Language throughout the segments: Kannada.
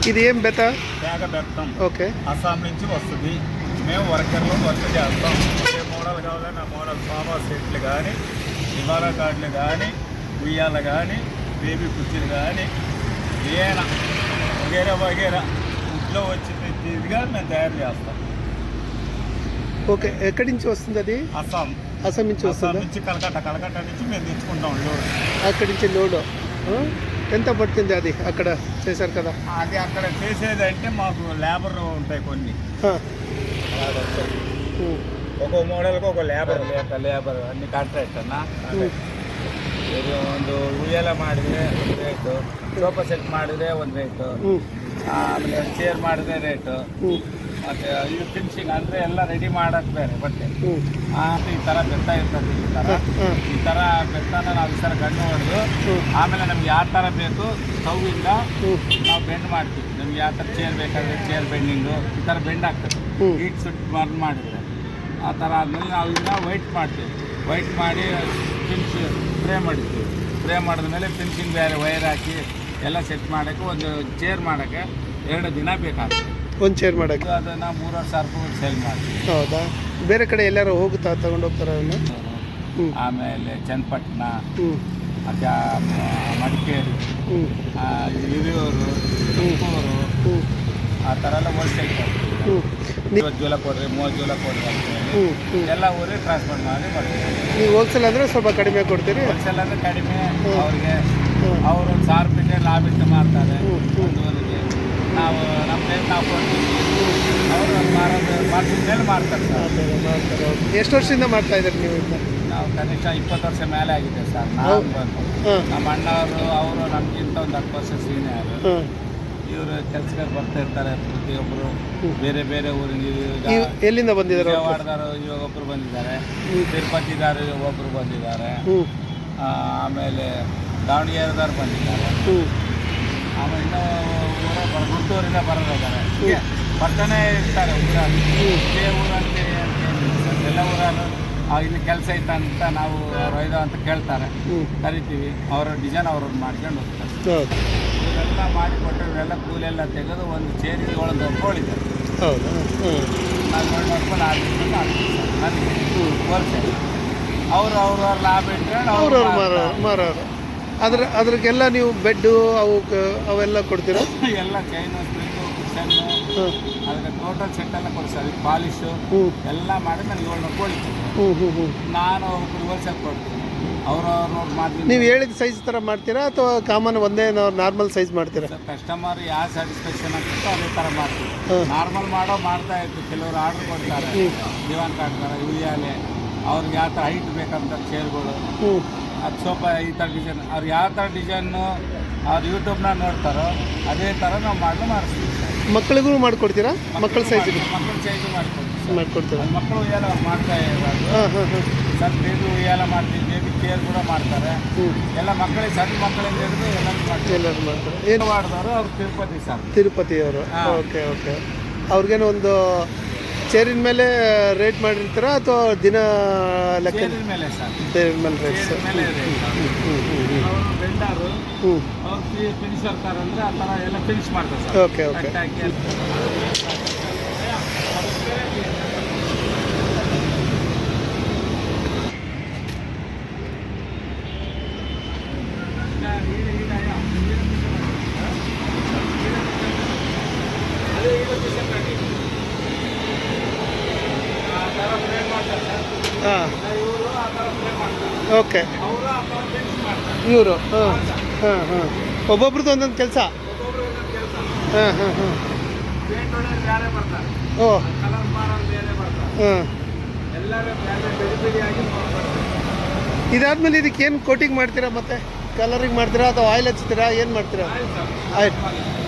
ఇది ఏం బెత్త? తేగ బెత్తం. ఓకే. అస్సాం నుంచి వస్తుంది. మేము వర్కర్లో వర్క్ చేస్తాం. ఏ మోడల్ కావాలని ఆ మోడల్ సోఫా సెట్లు కానీ, నివాళ కార్డులు కానీ, ఉయ్యాలు కానీ, బేబీ కుర్చీలు కానీ, ఏనా వగేరా వగేరా ఇంట్లో వచ్చింది ఇదిగా మేము తయారు చేస్తాం. ఓకే. ఎక్కడి నుంచి వస్తుంది అది? అస్సాం. అస్సాం నుంచి వస్తుంది. అస్సాం నుంచి కలకట్ట నుంచి మేము తెచ్చుకుంటాం లోడ్. అక్కడి నుంచి లోడ్ ఎంత పడుతుంది? అది అక్కడ చేశారు కదా, అది అక్కడ చేసేది అంటే మాకు లేబర్ ఉంటాయి కొన్ని. ఒక్కో మోడల్కి ఒక లేಬರ್ ಅన్ని ಕಾಂಟ್ರಾಕ್ಟ್ ಅನ್ನ ಇದು ಒಂದು ಉಯ್ಯಾಲ ಮಾಡಿದ್ರೆ ಒಂದು ರೇಟು, ಸೋಫಾ ಸೆಟ್ ಮಾಡಿದ್ರೆ ಒಂದು ರೇಟು, ಆಮೇಲೆ ಚೇರ್ ಮಾಡಿದ್ರೆ ರೇಟು, ಮತ್ತು ಇದು ಫಿನಿಶಿಂಗ್ ಅಂದರೆ ಎಲ್ಲ ರೆಡಿ ಮಾಡೋದು ಬೇರೆ ಬಟ್ಟೆ. ಈ ಥರ ಬೆತ್ತ ಇರ್ತದೆ. ಈ ಥರ ಬೆತ್ತನ ನಾವು ಈ ಥರ ಗಂಡು ಹೊಡೆದು ಆಮೇಲೆ ನಮ್ಗೆ ಯಾವ ಥರ ಬೇಕು ಸ್ಟೌವಿಂದ ನಾವು ಬೆಂಡ್ ಮಾಡ್ತೀವಿ. ನಮ್ಗೆ ಯಾವ ಥರ ಚೇರ್ ಬೇಕಾದರೆ ಚೇರ್ ಬೆಂಡಿಂಗು ಈ ಥರ ಬೆಂಡ್ ಆಗ್ತದೆ. ಹೀಟ್ ಸುಟ್ ಬರ್ನ್ ಮಾಡಿದರೆ ಆ ಥರ ಆದಮೇಲೆ ನಾವು ಇದನ್ನ ವೈಟ್ ಮಾಡ್ತೀವಿ. ವೈಟ್ ಮಾಡಿ ಸ್ಪ್ರೇ ಮಾಡಿರ್ತೀವಿ. ಸ್ಪ್ರೇ ಮಾಡಿದ್ಮೇಲೆ ಫಿನಿಶಿಂಗ್ ಬೇರೆ ವೈರ್ ಹಾಕಿ ಎಲ್ಲ ಸೆಟ್ ಮಾಡೋಕ್ಕೆ ಒಂದು ಚೇರ್ ಮಾಡೋಕ್ಕೆ 2 ದಿನ ಬೇಕಾಗ್ತದೆ. ಒಂದು ಚೇರ್ ಮಾಡೋಕ್ಕೆ ಅದನ್ನು 3,000 ರೂಪಾಯಿ ಸೇಲ್ ಮಾಡ್ತೀವಿ. ಹೌದಾ? ಬೇರೆ ಕಡೆ ಎಲ್ಲರೂ ಹೋಗುತ್ತಾ ತಗೊಂಡು ಹೋಗ್ತಾರೆ ಅದನ್ನು? ಆಮೇಲೆ ಚನ್ನಪಟ್ಟಣ, ಮಡಿಕೇರಿ, ಹಿರಿಯೂರು, ತುಮಕೂರು ಆ ಥರ ಎಲ್ಲ ಹೋಲ್ಸೇಲ್ ಕೊಡ್ತೀವಿ. 20 ಜೂಲ ಕೊಡ್ರಿ, 30 ಜೂಲ ಕೊಡ್ರಿ ಅಂತ ಎಲ್ಲ ಊರಿಗೆ ಟ್ರಾನ್ಸ್ಫರ್ ಮಾಡಿ ಬರ್ತೀವಿ. ನೀವು ಹೋಲ್ಸೇಲ್ ಅಂದರೆ ಸ್ವಲ್ಪ ಕಡಿಮೆ ಕೊಡ್ತೀರಿ? ಹೋಲ್ಸೇಲ್ ಅಂದರೆ ಕಡಿಮೆ ಅವ್ರಿಗೆ. ಅವರು ಒಂದು 1000 ರೂಪಾಯಿ ಲಾಭ ಇಟ್ಟು ಮಾರ್ತಾರೆ ಒಂದು ಊರಿಗೆ. ನಾವು ನಮ್ಮ ರೇಟ್ ನಾವು ಕೊಡ್ತೀವಿ. ಅವರು ಮಾರ್ಜಿನ ಮೇಲೆ ಮಾಡ್ತಾರೆ ಸರ್. ಎಷ್ಟು ವರ್ಷದಿಂದ ಮಾಡ್ತಾ ಇದ್ದಾರೆ ನೀವು ಇದನ್ನ? ನಾವು ಕನಿಷ್ಠ 20 ವರ್ಷ ಮೇಲೆ ಆಗಿದೆ ಸರ್. ನಾವು ಬಂದು ನಮ್ಮ ಅಣ್ಣವರು ಅವರು ನಮಗಿಂತ ಒಂದು 10 ವರ್ಷ ಸೀನಿಯರ್. ಇವರು ಕೆಲಸಕ್ಕೆ ಬರ್ತಾ ಇರ್ತಾರೆ ಪ್ರತಿಯೊಬ್ಬರು ಬೇರೆ ಬೇರೆ ಊರಿಗೆ. ಎಲ್ಲಿಂದ ಬಂದಿದ್ದಾರೆ? ವಿಜಯವಾಡದವರು ಇವಾಗ ಒಬ್ಬರು ಬಂದಿದ್ದಾರೆ, ತಿರುಪತಿದಾರು ಒಬ್ಬರು ಬಂದಿದ್ದಾರೆ, ಆಮೇಲೆ ದಾವಣಗೆರೆದವ್ರು ಬಂದಿದ್ದಾರೆ, ಆಮೇಲೆ ಇನ್ನೂ ಗುಂಟೂರಿಂದ ಬರೋದಿದ್ದಾರೆ. ಹೀಗೆ ಬರ್ತಾನೆ ಇರ್ತಾರೆ ಊರಲ್ಲಿ. ಇದೇ ಊರಂತ ಎಲ್ಲ ಊರಲ್ಲೂ ಇಲ್ಲಿ ಕೆಲಸ ಇತ್ತಂತ ನಾವು ಅವ್ರು ಒಯ್ದ ಅಂತ ಕೇಳ್ತಾರೆ, ಕರಿತೀವಿ. ಅವರ ಡಿಸೈನ್ ಅವ್ರವ್ರು ಮಾಡ್ಕೊಂಡು ಹೋಗ್ತಾರೆ. ಇವೆಲ್ಲ ಮಾಡಿಕೊಟ್ಟರೆ ಇವೆಲ್ಲ ಕೂಲೆಲ್ಲ ತೆಗೆದು ಒಂದು ಚೇರಿಗೆ 700 ರೂಪಾಯಿ ಉಳಿತಾರೆ. ನಾನು 700 ರೂಪಾಯಿ ನನಗೆ ಹೋಲ್ಸೇಲ್. ಅವ್ರ ಲಾಭ ಇಟ್ಕೊಂಡು ಅವ್ರವ್ರು ಮಾರೋರು. ಅದ್ರಿಗೆಲ್ಲ ನೀವು ಬೆಡ್ಡು ಅವೆಲ್ಲ ಕೊಡ್ತೀರಾ? ಎಲ್ಲ ಚೈನು, ಸ್ಪ್ರಿಂಗು, ಕುಷನ್ನು, ಅದಕ್ಕೆ ಟೋಟಲ್ ಸೆಟ್ ಎಲ್ಲ ಕೊಡ್ತಾರೆ. ಪಾಲಿಶು ಎಲ್ಲ ಮಾಡಿ ನನಗೆ 700 ರೂಪಾಯಿ ಉಳಿತಾರೆ. ನಾನು ಒಬ್ಬರು ಹೋಲ್ಸೇಲ್ ಕೊಡ್ತೀನಿ. ಅವ್ರವ್ರು ಮಾಡ್ತೀನಿ. ನೀವು ಹೇಳಿದ ಸೈಜ್ ಥರ ಮಾಡ್ತೀರಾ ಅಥವಾ ಕಾಮನ್ ಒಂದೇ ನಾರ್ಮಲ್ ಸೈಜ್ ಮಾಡ್ತೀರಾ? ಕಸ್ಟಮರ್ ಯಾವ ಸ್ಯಾಟಿಸ್ಫ್ಯಾಕ್ಷನ್ ಆಗ್ತಿತ್ತು ಅದೇ ಥರ ಮಾಡ್ತೀವಿ. ನಾರ್ಮಲ್ ಮಾಡ್ತಾ ಇತ್ತು. ಕೆಲವರು ಆರ್ಡ್ರ್ ಕೊಡ್ತಾರೆ, ದಿವಾನ್ ಕಾಡ್ತಾರೆ, ಉಯ್ಯಾಲೆ, ಅವ್ರಿಗೆ ಯಾವ ಥರ ಹೈಟ್ ಬೇಕಂತ ಚೇರ್ಗಳು, ಅದು ಸೋಫಾ ಈ ಥರ ಡಿಸೈನ್ ಅವ್ರು ಯಾವ ಥರ ಡಿಸೈನು ಅವ್ರು ಯೂಟ್ಯೂಬ್ನ ನೋಡ್ತಾರೋ ಅದೇ ಥರ ನಾವು ಮಾಡಿಸ್ತೀವಿ. ಮಕ್ಕಳಿಗೂ ಮಾಡಿಕೊಡ್ತೀರಾ? ಮಕ್ಕಳ ಸೈಜ್ ಮಾಡಿಕೊಡ್ತೀವಿ. ಮಾಡಿಕೊಡ್ತೀರಾ? ಮಕ್ಕಳು ಉಯ್ಯಾಲ ಮಾಡ್ತಾ ಇರೋದು. ಹಾಂ ಹಾಂ ಹಾಂ. ಸಣ್ಣ ಬೇಬಿ ಉಯ್ಯಾಲ ಮಾಡ್ತೀವಿ, ಬೇಬಿ ಕೇರ್ ಕೂಡ ಮಾಡ್ತಾರೆ. ಹ್ಞೂ. ಎಲ್ಲ ಮಕ್ಕಳಿಗೆ ಸಣ್ಣ ಮಕ್ಕಳಿಂದ ಹಿಡಿದು ಎಲ್ಲರೂ ಮಾಡ್ತಾರೆ. ಎಲ್ಲರೂ ಮಾಡ್ತಾರೆ. ಏನು ಮಾಡಿದವರು ಅವ್ರು ತಿರುಪತಿ ಸರ್. ತಿರುಪತಿಯವರು. Okay okay. ಅವ್ರಿಗೇನು ಒಂದು ಚೇರಿನ ಮೇಲೆ ರೇಟ್ ಮಾಡಿರ್ತೀರಾ ಅಥವಾ ದಿನ ಲೆಕ್ಕ? ಚೇರಿನ ಮೇಲೆ ಸರ್, ಚೇರಿನ ಮೇಲೆ ರೇಟ್ ಸರ್. ಚೇರಿನ ಮೇಲೆ ಇದೆ ಸರ್. ಅವರು ಬೆಂಡರು ಹ್ಞೂ. ಅವ್ರು ಫಿನಿಶ್ ಆಗ್ತಾರೆ ಅಂದರೆ ಆ ಥರ ಎಲ್ಲ ಫಿನಿಶ್ ಮಾಡ್ತಾರೆ ಸರ್. Okay okay. ಕಟ್ಟಾಕಿ ಹಾಂ. ಇವರು ಆ ಥರ ಪ್ಲೇ ಮಾಡ್ತಾರೆ, ಓಕೆ. ಅವರು ಆ ಥರ ಫಿನಿಶ್ ಮಾಡ್ತಾರೆ. ಇವರು ಹಾಂ ಹಾಂ ಹಾಂ. ಒಬ್ಬೊಬ್ರದ್ದು ಒಂದೊಂದು ಕೆಲಸ. ಒಬ್ಬೊಬ್ರು ಒಂದೊಂದು ಕೆಲಸ. ಹಾಂ ಹಾಂ ಹಾಂ. ಪೇಂಟ್ ಹೊಡೆಯೋರು ಬೇರೆ ಬರ್ತಾರೆ, ಓ ಕಲರ್ ಮಾಡೋರು ಬೇರೆ ಬರ್ತಾರೆ, ಹಾಂ. ಎಲ್ಲರೂ ಬೇರೆ ಬಿಡಿ ಬಿಡಿಯಾಗಿ ಮಾಡ್ತಾರೆ. ಇದಾದ್ಮೇಲೆ ಇದಕ್ಕೆ ಏನು ಕೋಟಿಂಗ್ ಮಾಡ್ತೀರಾ? ಮತ್ತೆ ಕಲರಿಂಗ್ ಮಾಡ್ತೀರಾ ಅಥವಾ ಆಯಿಲ್ ಹಚ್ತೀರಾ? ಏನು ಮಾಡ್ತೀರಾ? ಆಯಿಲ್.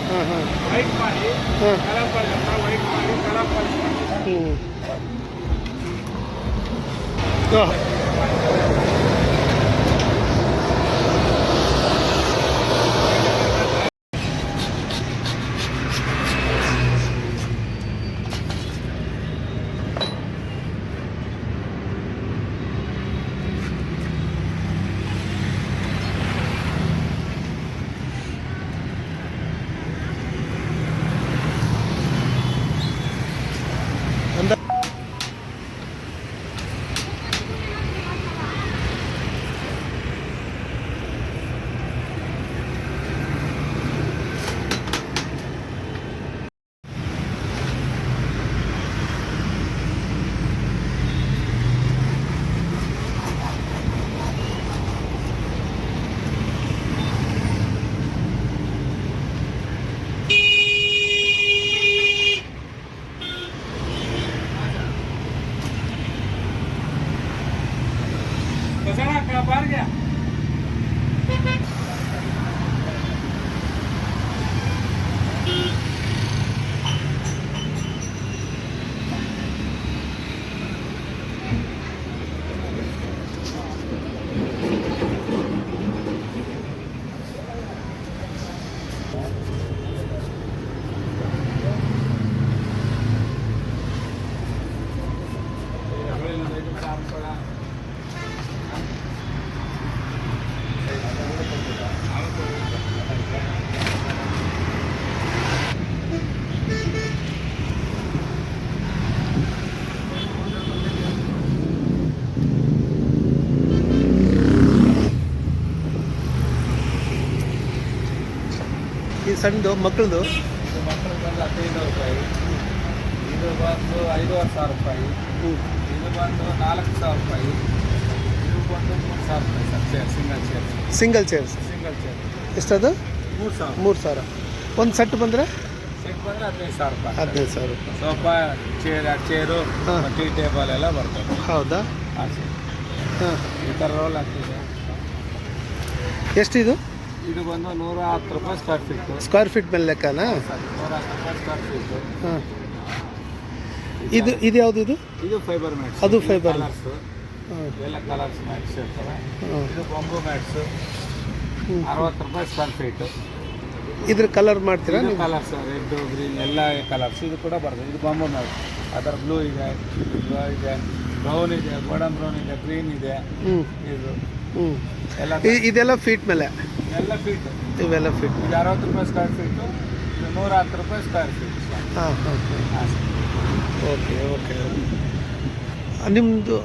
ಹಾಂ ಹಾಂ ವೈಟ್ ಮಾಡಿ ಹಾಂ. ಕಲರ್ ಪಾಲಿಶ್ ವೈಟ್ ಮಾಡಿ ಕಲರ್ ಪಾಲಿಶ್ ಮಾಡ್ತಾರೆ. ಹ್ಞೂ. बसाना बाहर गया। ಈ ಸಣ್ಣದು ಮಕ್ಕಳದು ಇದು ಮಕ್ಕಳಿಗೆ ಬಂದು 15 ರೂಪಾಯಿ, ಇದು ಬಂದು 5,500 ರೂಪಾಯಿ, ಇದು ಬಂದು 4,000 ರೂಪಾಯಿ, ಇದು ಬಂದು 3,000 ರೂಪಾಯಿ sir. Chair single chair single chair ಎಷ್ಟದು? 3,000. 3,000. ಒಂದು ಸೆಟ್ ಬಂದರೆ ಸೆಟ್ ಬಂದರೆ 15,000 ರೂಪಾಯಿ. 15,000 ರೂಪಾಯಿ. ಸೋಫಾ ಚೇರು ಹಾಂ. ಟೀ ಟೇಬಲ್ ಎಲ್ಲ ಬರ್ತದೆ. ಹೌದಾ? ಹಾಂ ಸರ್. ಹಾಂ. ಈ ಥರ ರೋಲ್ ಆಗ್ತಿದೆ. ಎಷ್ಟಿದು? ಇದು ಬಂದು 110 ರೂಪಾಯಿ ಸ್ಕ್ವೇರ್ ಫೀಟು. ಸ್ಕ್ವೇರ್ ಫೀಟ್ ಮೇಲೆ ಲೆಕ್ಕನಾ? 110 ರೂಪಾಯಿ ಸ್ಕ್ವೇರ್ ಫೀಟು. ಹಾಂ. ಇದು ಯಾವುದು? ಇದು ಫೈಬರ್ ಮ್ಯಾಟ್ಸ್. ಅದು ಫೈಬರ್. ಕಲರ್ಸು ಹಾಂ ಎಲ್ಲ ಕಲರ್ಸ್ ಮ್ಯಾಟ್ಸ್ ಇರ್ತವೆ. ಹಾಂ. ಇದು ಬಾಂಬು ಮ್ಯಾಟ್ಸು 60 ರೂಪಾಯಿ ಸ್ಕ್ವೇರ್ ಫೀಟು. ಇದ್ರ ಕಲರ್ ಮಾಡ್ತೀರಾ ಇದು ನೀವು? ಕಲರ್ಸ್ ರೆಡ್ ಗ್ರೀನ್ ಎಲ್ಲ ಕಲರ್ಸ್ ಇದು ಕೂಡ ಬರ್ತದೆ. ಇದು ಬಾಂಬು ಮ್ಯಾಟ್, ಅದರ ಬ್ಲೂ ಇದೆ, ಬ್ರೌನ್ ಇದೆ, ಗೋಲ್ಡನ್ ಬ್ರೌನ್ ಇದೆ, ಗ್ರೀನ್ ಇದೆ. ಹ್ಞೂ ಇದು ಹ್ಞೂ. ಎಲ್ಲ ಇದೆಲ್ಲ ಫೀಟ್ ಮೇಲೆ? ಎಲ್ಲ ಫೀಟ್. ಇವೆಲ್ಲ ಫೀಟ್. ಇದು 60 ರೂಪಾಯಿ ಸ್ಕ್ವೇರ್ ಫೀಟು, ಇದು 110 ರೂಪಾಯಿ ಸ್ಕ್ವೇರ್ ಫೀಟ್. ಹಾಂ ಹಾಂ ಹಾಂ. ಹಾಂ ಸರ್. Okay okay. ನಿಮ್ಮದು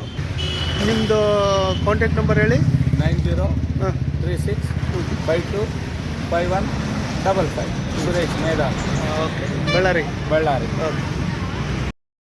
ಕಾಂಟ್ಯಾಕ್ಟ್ ನಂಬರ್ ಹೇಳಿ. 9036525155. ಸುರೇಶ್ ಮೇದಾರ್. ಓಕೆ. ಬಳ್ಳಾರಿ. ಬಳ್ಳಾರಿ. ಓಕೆ.